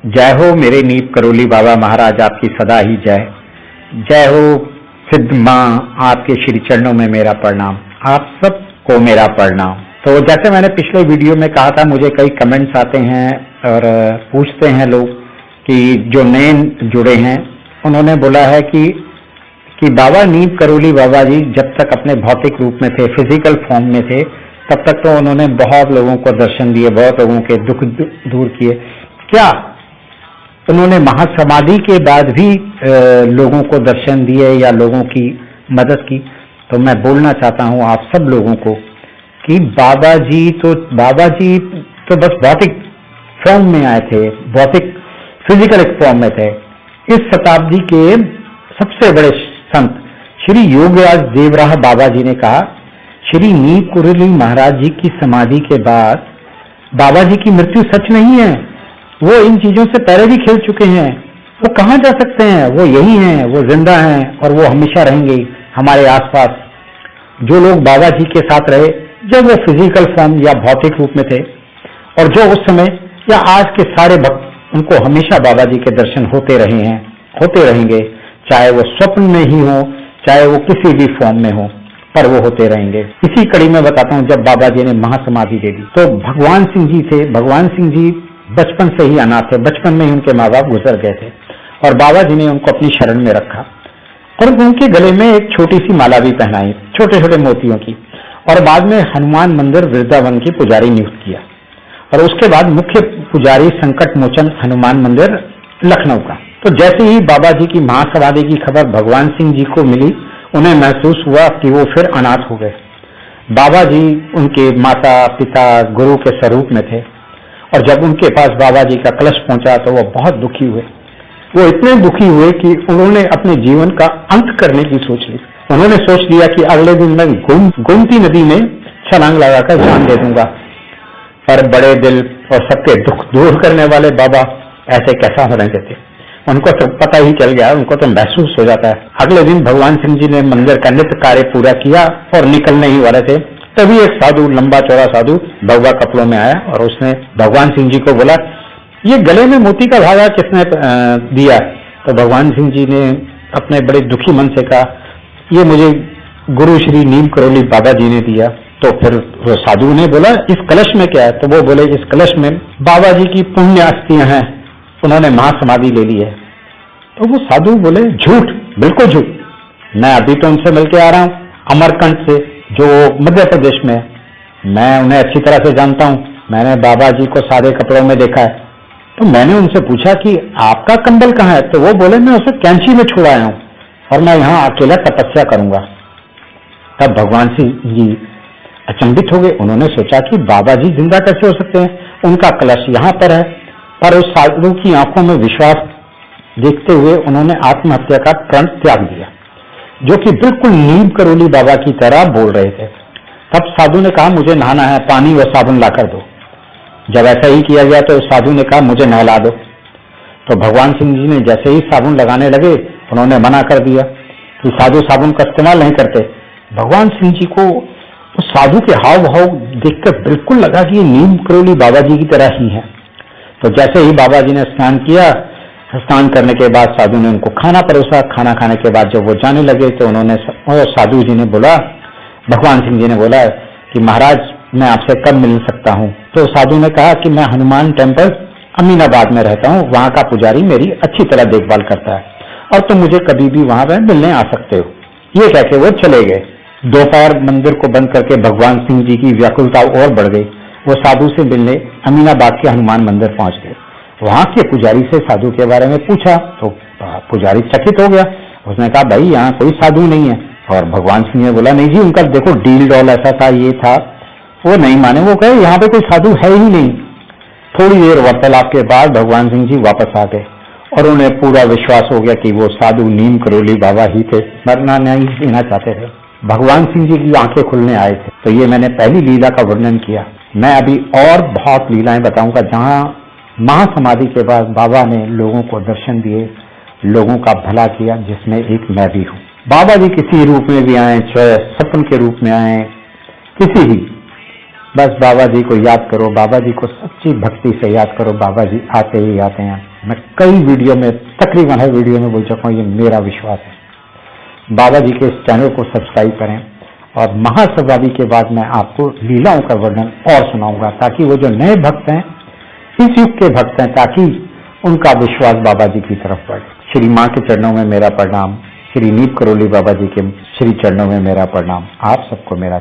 जय हो मेरे नीप करोली बाबा महाराज, आपकी सदा ही जय। जय हो सिद्ध माँ, आपके श्री चरणों में मेरा प्रणाम, आप सबको मेरा प्रणाम। तो जैसे मैंने पिछले वीडियो में कहा था, मुझे कई कमेंट्स आते हैं और पूछते हैं लोग कि जो नए जुड़े हैं उन्होंने बोला है कि बाबा नीप करोली बाबा जी जब तक अपने भौतिक रूप में थे, फिजिकल फॉर्म में थे, तब तक तो उन्होंने बहुत लोगों को दर्शन दिए, बहुत लोगों के दुख दूर किए। क्या उन्होंने महासमाधि के बाद भी लोगों को दर्शन दिए या लोगों की मदद की? तो मैं बोलना चाहता हूं आप सब लोगों को कि बाबा जी तो बस भौतिक फॉर्म में आए थे, भौतिक फिजिकल एक फॉर्म में थे। इस शताब्दी के सबसे बड़े संत श्री योगराज देवराह बाबा जी ने कहा, श्री नीप करोली महाराज जी की समाधि के बाद बाबा जी की मृत्यु सच नहीं है। वो इन चीजों से पहले भी खेल चुके हैं। वो कहाँ जा सकते हैं? वो यही हैं, वो जिंदा हैं और वो हमेशा रहेंगे हमारे आसपास। जो लोग बाबा जी के साथ रहे जब वो फिजिकल फॉर्म या भौतिक रूप में थे, और जो उस समय या आज के सारे भक्त, उनको हमेशा बाबा जी के दर्शन होते रहे हैं, होते रहेंगे, चाहे वो स्वप्न में ही हो, चाहे वो किसी भी फॉर्म में हो, पर वो होते रहेंगे। इसी कड़ी में बताता हूँ, जब बाबा जी ने महासमाधि दे दी तो भगवान सिंह जी थे। भगवान सिंह जी बचपन से ही अनाथ थे, बचपन में ही उनके माँ बाप गुजर गए थे और बाबा जी ने उनको अपनी शरण में रखा और उनके गले में एक छोटी सी माला भी पहनाई, छोटे छोटे मोतियों की, और बाद में हनुमान मंदिर वृंदावन की पुजारी नियुक्त किया और उसके बाद मुख्य पुजारी संकट मोचन हनुमान मंदिर लखनऊ का। तो जैसे ही बाबा जी की महासमाधि की खबर भगवान सिंह जी को मिली, उन्हें महसूस हुआ कि वो फिर अनाथ हो गए। बाबा जी उनके माता पिता गुरु के स्वरूप में थे और जब उनके पास बाबा जी का कलश पहुंचा तो वो बहुत दुखी हुए। वो इतने दुखी हुए कि उन्होंने अपने जीवन का अंत करने की सोच ली। उन्होंने सोच लिया कि अगले दिन मैं गोमती नदी में छलांग लगाकर जान दे दूंगा। पर बड़े दिल और सबके दुख दूर करने वाले बाबा ऐसे कैसा होने देते? उनको तो पता ही चल गया, उनको तो महसूस हो जाता है। अगले दिन भगवान सिंह जी ने मंदिर का नित्य कार्य पूरा किया और निकलने ही वाले थे, तभी एक साधु, लंबा चौड़ा साधु भगवा कपड़ों में आया और उसने भगवान सिंह जी को बोला, ये गले में मोती का धागा किसने दिया? तो भगवान सिंह जी ने अपने बड़े दुखी मन से कहा, ये मुझे गुरु श्री नीप करोली बाबा जी ने दिया। तो फिर वो साधु ने बोला, इस कलश में क्या है? तो वो बोले, इस कलश में बाबा जी की पुण्य अस्थियां हैं, उन्होंने महासमाधि ले ली है। तो वो साधु बोले, झूठ, बिल्कुल झूठ, मैं अभी तो उनसे मिलके आ रहा हूँ, अमरकंट से, जो मध्य प्रदेश में। मैं उन्हें अच्छी तरह से जानता हूँ, मैंने बाबा जी को सादे कपड़ों में देखा है। तो मैंने उनसे पूछा कि आपका कंबल कहाँ है? तो वो बोले, मैं उसे कैंची में छोड़ आया हूँ और मैं यहाँ अकेला तपस्या करूंगा। तब भगवान सिंह जी अचंभित हो गए। उन्होंने सोचा कि बाबा जी जिंदा कैसे हो सकते हैं, उनका कलश यहाँ पर है। पर उस साधु की आंखों में विश्वास देखते हुए उन्होंने आत्महत्या का प्रण त्याग दिया, जो कि बिल्कुल नीप करोली बाबा की तरह बोल रहे थे। तब साधु ने कहा, मुझे नहाना है, पानी व साबुन लाकर दो। जब ऐसा ही किया गया तो साधु ने कहा, मुझे नहला दो। तो भगवान सिंह जी ने जैसे ही साबुन लगाने लगे, उन्होंने मना कर दिया कि साधु साबुन का इस्तेमाल नहीं करते। भगवान सिंह जी को उस साधु के हाव भाव देखकर बिल्कुल लगा कि ये नीप करोली बाबा जी की तरह ही है। तो जैसे ही बाबा जी ने स्नान किया, स्नान करने के बाद साधु ने उनको खाना परोसा। खाना खाने के बाद जब वो जाने लगे तो उन्होंने, साधु जी ने बोला, भगवान सिंह जी ने बोला कि महाराज मैं आपसे कब मिल सकता हूँ? तो साधु ने कहा कि मैं हनुमान टेम्पल अमीनाबाद में रहता हूँ, वहाँ का पुजारी मेरी अच्छी तरह देखभाल करता है और तुम मुझे कभी भी वहाँ पर मिलने आ सकते हो। ये कहकर वो चले गए। दोपहर मंदिर को बंद करके भगवान सिंह जी की व्याकुलता और बढ़ गई। वो साधु से मिलने अमीनाबाद के हनुमान मंदिर पहुंच गए। वहां के पुजारी से साधु के बारे में पूछा तो पुजारी चकित हो गया। उसने कहा, भाई यहाँ कोई साधु नहीं है। और भगवान सिंह ने बोला, नहीं जी, उनका देखो डील डॉल ऐसा था, ये था। वो नहीं माने, वो कहे यहाँ पे कोई साधु है ही नहीं। थोड़ी देर वार्तालाप के बाद भगवान सिंह जी वापस आ गए और उन्हें पूरा विश्वास हो गया कि वो साधु नीप करोली बाबा ही थे, मरना नहीं देना चाहते थे। भगवान सिंह जी की आंखें खुलने आए थे। तो ये मैंने पहली लीला का वर्णन किया। मैं अभी और बहुत लीलाएं बताऊंगा जहां महासमाधि के बाद बाबा ने लोगों को दर्शन दिए, लोगों का भला किया, जिसमें एक मैं भी हूँ। बाबा जी किसी रूप में भी आए, चाहे सपन के रूप में आए, किसी भी, बस बाबा जी को याद करो, बाबा जी को सच्ची भक्ति से याद करो, बाबा जी आते ही आते हैं। मैं कई वीडियो में, तकरीबन हर वीडियो में बोल चुका हूँ, ये मेरा विश्वास है। बाबा जी के इस चैनल को सब्सक्राइब करें और महाशिवरात्रि के बाद मैं आपको लीलाओं का वर्णन और सुनाऊंगा, ताकि वो जो नए भक्त हैं, इस युग के भक्त हैं, ताकि उनका विश्वास बाबा जी की तरफ बढ़े। श्री माँ के चरणों में मेरा प्रणाम, श्री नीप करोली बाबा जी के श्री चरणों में मेरा प्रणाम। आप सबको मेरा